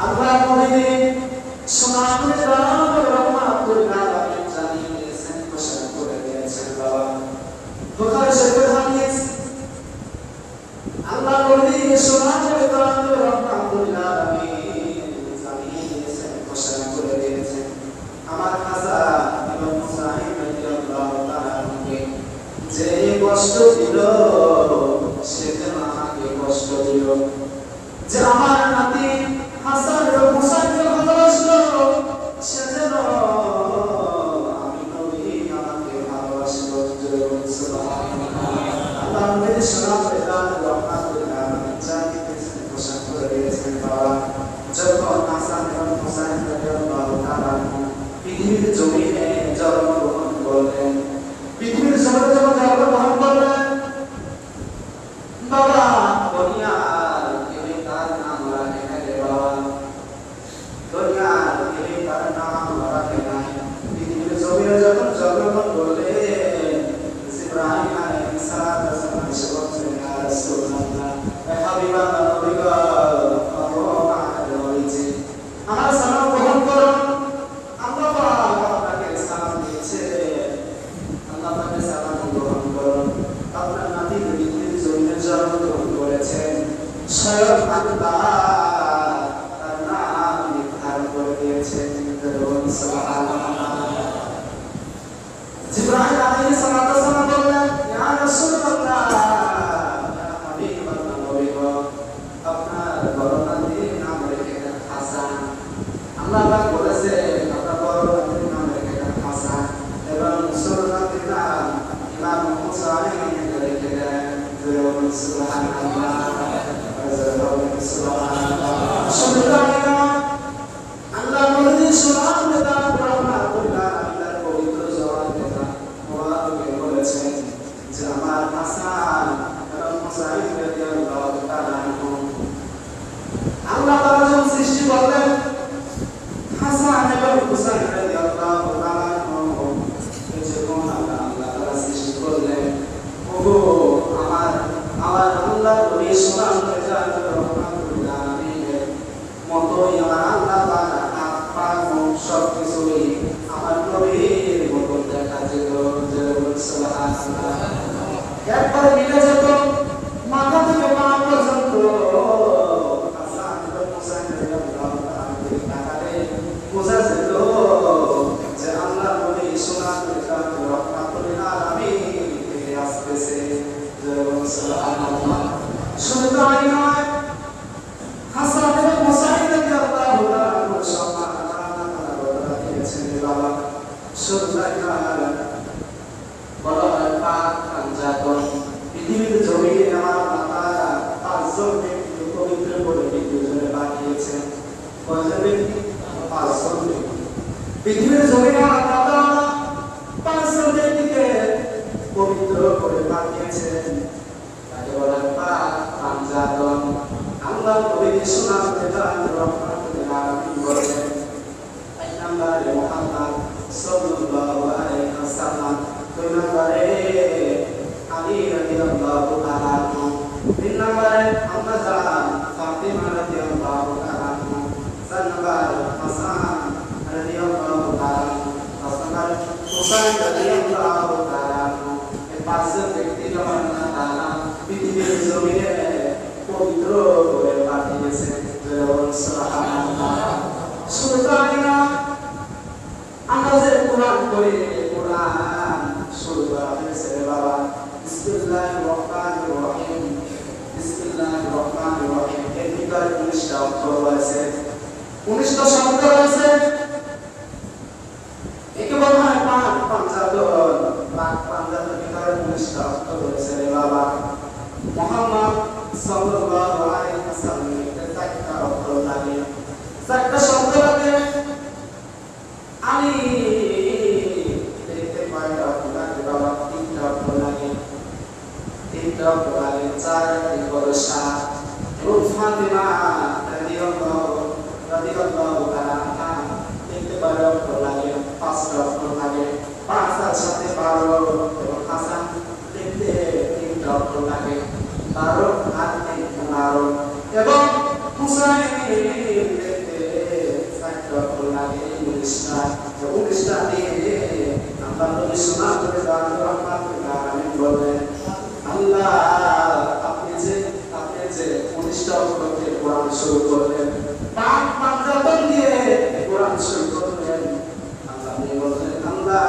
আল্লাহ নবী সুনামে দাম রহমাতুল আলামিন জানিয়ে দিয়েছেন, ঘোষণা করে দিয়েছেন। বাবা বুখারী শরীফের হাদিস, আল্লাহ নবী সুনামে দাম রহমাতুল আলামিন জানিয়ে দিয়েছেন, ঘোষণা করে দিয়েছেন। আমার হাসান ইবনে মুসাহিব রাদিয়াল্লাহু তাআলা আনহুকে যে কষ্ট দিল, সে যেন আমাকে কষ্ট দিল। যে আমার নাতি হাসান এবং হুসাইনকে ভালোবাসলো, সে যেন আমি নবী আমাকে ভালোবাসলো। সুবহানাল্লাহ। আল্লাহ নবীর সুন্নাতে দান রহমাতুল আলামিন জানিয়ে দিয়েছেন, ঘোষণা করে দিয়েছেন। বাবা যখন হাসান এবং হুসাইন রাদিয়াল্লাহু তাআলা পৃথিবীর জমিনে জন্মগ্রহণ করলেন, পৃথিবীর জমিনে যখন জন্মগ্রহণ করলেন, বাবা দুনিয়ার কেউ তার নাম রাখে না রে বাবা, দুনিয়ার কেউ তার নাম রাখে না। পৃথিবীর জমিনে যখন জন্মগ্রহণ করলেন, ইব্রাহিম আলাইহিস সালাম এসে বলছেন, ইয়া রাসূলুল্লাহ, হে হাবিবাল্লাহ, নবী গো, আমার সালাম গ্রহণ করুন। আল্লাহ পাক আপনাকে সালাম দিয়েছে, আল্লাহ পাকের সালাম গ্রহণ করুন। আপনার নাতি পৃথিবীর জমিনে জন্মগ্রহণ করেছেন, স্বয়ং আল্লাহ তার নাম নির্ধারণ করে দিয়েছেন। সুবহানাল্লাহ। জিবরাইল আলাইহিস সালাম বললেন, ইয়া রাসূলুল্লাহ, ইয়া হাবিবাল্লাহ, নবী গো, আপনার বড় নাতির নাম রেখে দেন হাসান। আল্লাহ পাক বলেছে, আপনার বড় নাতির নাম রেখে দেন হাসান, এবং ছোট নাতির নাম ইমাম হুসাইন রেখে দেন। সুবহানাল্লাহ। সুবহানাল্লাহ। আল্লাহ নবী সুন্নাতে দান রহমাতুল আলামিন পবিত্র জবানে মুবারকে বলেছেন যে আমার হাসান এবং হুসাইন রাদিয়াল্লাহু তাআলা আনহু, আল্লাহ তাআলা যখন সৃষ্টি করলেন হাসান এবং হুসাইন রাদিয়াল্লাহু তাআলা আনহু, যখন আল্লাহ তাআলা সৃষ্টি করলেন, ওগো আমার আল্লাহ নবী সুন্নাতে দান রহমাতুল আলামিনের মতোই আমার আল্লাহ তাআলা হাত পা মুখ সবকিছুই আমার নবীর মতো দেখা যেত। সুবহানাল্লাহ। একবার মিলে যেত, মাথা থেকে পা পর্যন্ত। হাসান এবং হুসাইন রাদিয়াল্লাহু তাআলা তাকালে বোঝা যেত যে আল্লাহ নবী সুন্নাতে দান রহমাতুল আলামিন থেকে আসতেছে। সুবহানাল্লাহ। শুধু তাই নয়, হাসান এবং হুসাইন রাদিয়াল্লাহু তাআলা সম্মান আল্লাহ তাআলা দিয়েছেন। বাবা শুধু তাই নয়, বলা হয় পাক পাঞ্জাতন। পৃথিবীর জমিনে আমার আল্লাহ পাঁচজন ব্যক্তিকে পবিত্র করে পৃথিবীতে পাঠিয়েছেন। কয়জন ব্যক্তি? পাঁচজন ব্যক্তি। পৃথিবীর জমিনে আমার আল্লাহ পাঁচজন ব্যক্তিকে পবিত্র করে পাঠিয়েছেন, তাকে বলা হয় পাক পাঞ্জাতন। আল্লাহ নবী সুন্নাতে দান রহমাতুল আলামিন বলেন, এক নম্বরে মুহাম্মদ সাল্লাল্লাহু আলাইহি ওয়াসাল্লাম, দুই নম্বরে আলী রাদিয়াল্লাহু তাআলা আনহু, তিন নম্বরে আম্মা জান ফাতিমা রাদিয়াল্লাহু তাআলা আনহা, চার নম্বরে হাসান রাদিয়াল্লাহু তাআলা আনহু, পাঁচ নম্বরে হুসাইন রাদিয়াল্লাহু তাআলা আনহু। এই পাঁচজন ব্যক্তিকে আল্লাহ তাআলা পৃথিবীর জমিনে পবিত্র করে পাঠিয়েছেন। সুবহানাল্লাহ। শুধু তাই না, আমরা যে কোরআন পড়ি, কোরআন শুরু করা হয়েছে বাবা বিসমিল্লাহির রহমানির রহিম, বিসমিল্লাহির রহমানির রহিম। এর ভিতরে 19টা অক্ষর রয়েছে, 19টা শব্দ রয়েছে। একে বলা হয় পাক পাঞ্জাতন। পাক পাঞ্জাতন ভিতরে 19টা অক্ষর রয়েছে রে বাবা। মুহাম্মদ সাল্লাল্লাহু আলাইহি ওয়াসাল্লাম এর 4টা অক্ষর লাগে, 4টা শব্দ লাগে। আলী দেখতে কয়টা অক্ষর লাগে বাবা? 3টা অক্ষর লাগে, 3টা অক্ষর লাগে। 4 3 বড় 7। ফাতিমা রাদিয়াল্লাহু তাআলা আনহা দেখতে 12 অক্ষর লাগে, 5টা অক্ষর লাগে। 5 আর 7 12। এবং হাসান দেখতে 3টা অক্ষর লাগে, 12 আর 3 12। এবং হুসাইন 19টা নিয়ে আল্লাহ নবী শোনা করে দান রহমাতুল আলামিন বলেন আল্লাহ আপনি যে 19টা উপলক্ষে কোরআন শুরু করলেন পাক পাঞ্জাতন দিয়ে কোরআন শুরু করলেন আল্লাহ আপনি বলেন আল্লাহ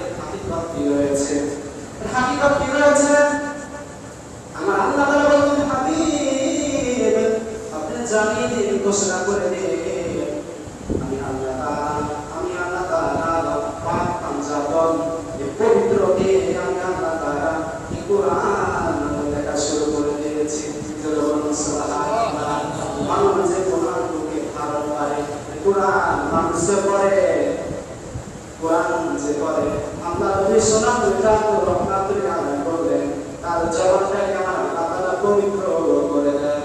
এর হাকিকত কি রয়েছে আমার আল্লাহ তাআলা বলেন হাবিব আপনি জানিয়ে দিন ঘোষণা করে দিন আমি আল্লাহ তাআলা পাক পাঞ্জাতন এই পবিত্র দিয়ে আমি আল্লাহ তাআলা এই কোরআন লেখা শুরু করে দিয়েছি সুবহানাল্লাহ মানুষ যে কোরআনকে ভালো পারে কোরআন মানুষ পড়ে কোরআন যে পড়ে আল্লাহ নবী শোনান রহমাতুল আলামিন বলেন তার জবানটাকে আমার আল্লাহ তাআলা পবিত্র করে দেন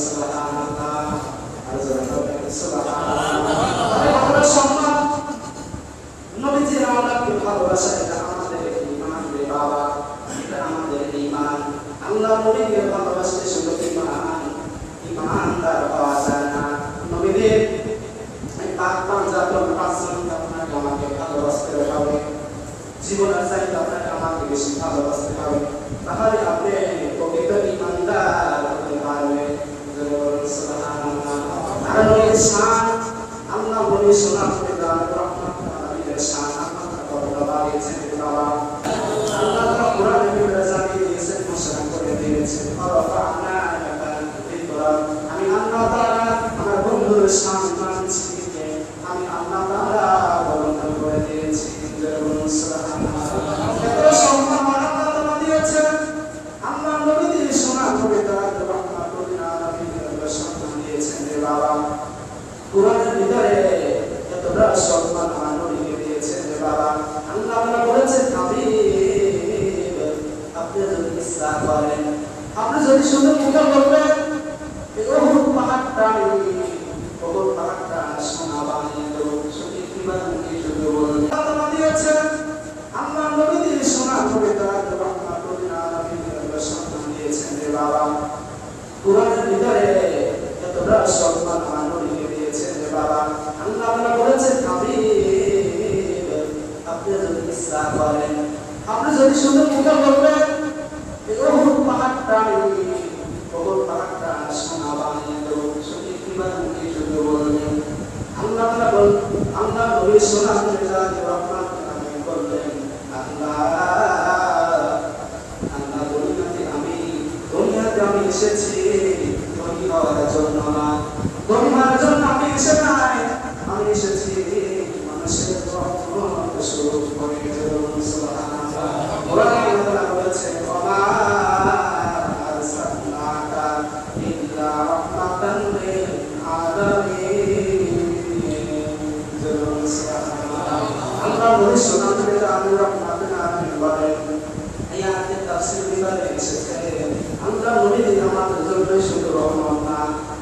সুবহানাল্লাহ আর সুবহানাল্লাহ সম্মান নবীজির আল্লাহকে ভালোবাসা এটা আমাদের ঈমান রে বাবা এটা আমাদের ঈমান আল্লাহ নবীকে ভালোবাসলে শুধু ঈমানদার হওয়া যায় না নবীদের পাক পাঞ্জাতন পাঁচজন আপনাকে আমাকে ভালোবাসতে হবে জীবনের চাইতে আপনাকে আমাকে বেশি ভালোবাসতে হবে তাহলে আপনি পবিত্র ঈমানদার হতে পারবেন সুবহানাল্লাহ আর নবীর শান আল্লাহ বলে শোনা করে দান রহমাতুল আলামিনের শান আল্লাহ কতটা বাড়িয়েছেন বাবা আল্লাহ তাআলা কোরআনে বিবরণ জানিয়ে দিয়েছেন ঘোষণা করে দিয়েছেন রফা'না লাকা যিকরাক আমি আল্লাহ তাআলা আমার বন্ধুর শান মানছি আমি আল্লাহ তাআলা বর্ণনা করে দিয়েছি সুবহানাল্লাহ এত সম্মান আল্লাহ তাআলা দিয়েছেন আল্লাহ নবীর শোনা করে দান রহমাতুল আলামিনের সম্মান দিয়েছেন রে বাবা কোরআনের ভিতরে এতটা সম্মান আমার নবীকে দিয়েছেন রে বাবা আল্লাহ তাআলা বলেছেন হাবিব আপনি যদি ইচ্ছা করেন আপনি যদি শুধু মুখে বলবেন এই ওহুদ পাহাড়টা সোনা বানিয়ে দেব শুধু কিবা মুখে শুধু বলবেন আল্লাহ দিয়েছেন আল্লাহ নবীর শোনা করে তার রহমাতুল আলামিনের সম্মান দিয়েছেন রে বাবা কোরআনের ভিতরে এতটা সম্মান আমার নবীকে দিয়েছেন রে বাবা আল্লাহ তাআলা বলেছেন হাবিব আপনি যদি ইচ্ছা করেন আপনি যদি শুধু মুখে বলবেন এই ওহুদ পাহাড়টা সোনা বানিয়ে দেব শুধু কিবা মুখে শুধু বলবেন আল্লাহ তাআলা আল্লাহ নবীর শোনা করে যান রহমাতুল আলামিন বললেন আল্লাহ দুনিয়াতে আমি এসেছি ধনী হওয়ার জন্য না ধনী হওয়ার জন্য আমি এসে নাই আমি এসেছি মানুষের রহমত স্বরূপ করে সুবহানাল্লাহ কোরআনে আল্লাহ বলেছেন ওমা আরসালনাকা ইল্লা রাহমাতান লিল আলামিন সুবহানাল্লাহ আল্লাহ বলে শোনাতে পেরে আমি রহমাতুল আলামিন বলেন এই আয়াতের তাফসীর বিভাগে এসেছে আল্লাহ নবী আমাদের জন্য শুধু রহমত না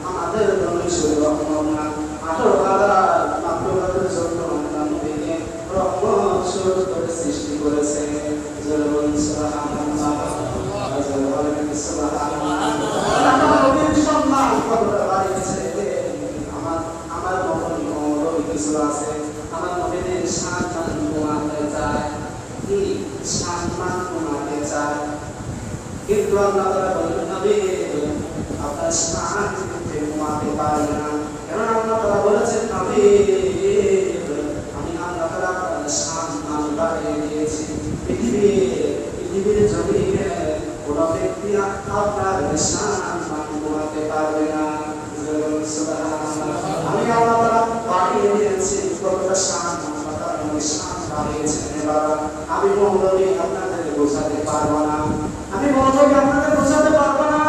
আমাদের জন্য শুধু রহমত না 18,000 মানবতার জন্য আল্লাহ নবীকে রহমত স্বরূপ করে সৃষ্টি করেছে সুবহানাল্লাহ আল্লাহ নবীর সম্মান কতটা বাড়িয়েছে আমার মতন নবী কিছু আছে আমার নবীর সম্মান কমাতে চায় কি সম্মান কমাতে চায় কিন্তু আল্লাহ তাআলা বলেন নবী আপনার সম্মান কমাতে পারবে না কারণ আল্লাহ তাআলা বলেছেন নবী আমি আল্লাহ তাআলা আপনার সম্মান বাড়িয়ে দিয়েছি পৃথিবীর জমিনে কোনো ব্যক্তি আপনার সম্মান কমাতে পারবে না আমি আল্লাহ তাআলা বাড়িয়ে দিয়েছি কতটা সম্মান বাড়িয়েছেন বাবা আমি মহম্মদকে আপনাদের বোঝাতে পারবো না আমি মহম্মদকে আপনাদের বোঝাতে পারবো না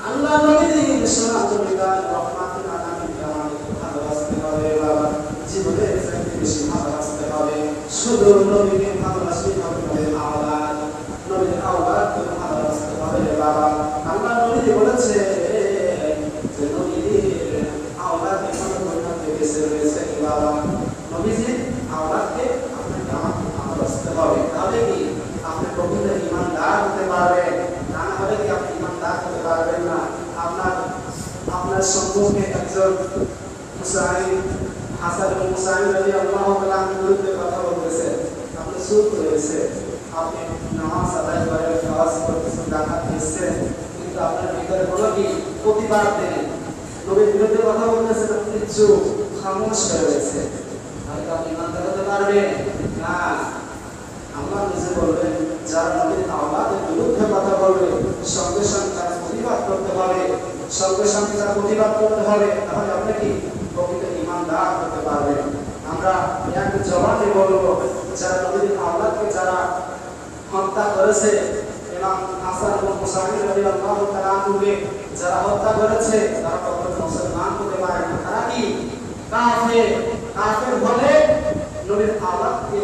আল্লাহ নবীর শোনা তুমি গান রহমাতুল আলামিনকে আমাদের ভালোবাসতে হবে বাবা জীবনের চাইতে বেশি ভালোবাসতে হবে শুধু নবীকে ভালোবাসতে হবে নবীর আওলাদকে ভালোবাসতে হবে বাবা আল্লাহ নবী বলেছে যে নবীর আওলাদ এখনো পর্যন্ত বেঁচে রয়েছে বাবা নবীজির আওলাদকে আপনাকে আমাকে ভালোবাসতে হবে তাহলে কি আপনি প্রকৃত ঈমানদার হতে পারবেন না হলে কি আপনি ঈমানদার হতে পারবেন না আপনার সম্মুখে একজন মুসাহিব হাসান ইবনে মুসাইব রাদিয়াল্লাহু তাআলা বিরুদ্ধে কথা বলতেছে, আপনি চুপ রয়েছে, আপনি নামাজ আদায় করে নামাজ করতেছেন, জাকাত দিচ্ছেন, কিন্তু আপনার ভিতরে কোনো কি প্রতিবাদ নেই, নবীর বিরুদ্ধে কথা বলতেছেন, আপনি চুপ খামোশ হয়ে রয়েছে, তাহলে আপনি ইমানদার হতে পারবেন না। আল্লাহ নিজে বলবেন যারা নবীর আওলাদের বিরুদ্ধে কথা বলবে সঙ্গে সঙ্গে তার প্রতিবাদ করতে হবে, সঙ্গে সঙ্গে তার প্রতিবাদ করতে হবে, তাহলে আপনি কি প্রকৃত ইমানদার হতে পারবেন। আমরা এক জবানে বলবো যারা নবীর আওলাদকে যারা হত্যা করেছে, ইমাম হাসান ইবনে মুসাইব রাদিয়াল্লাহু তাআলা আনহুকে যারা হত্যা করেছে তারা কখনো মুসলমান হতে পারে না, তারা কি কাফের। কাফের বলে নবীর আওলাদকে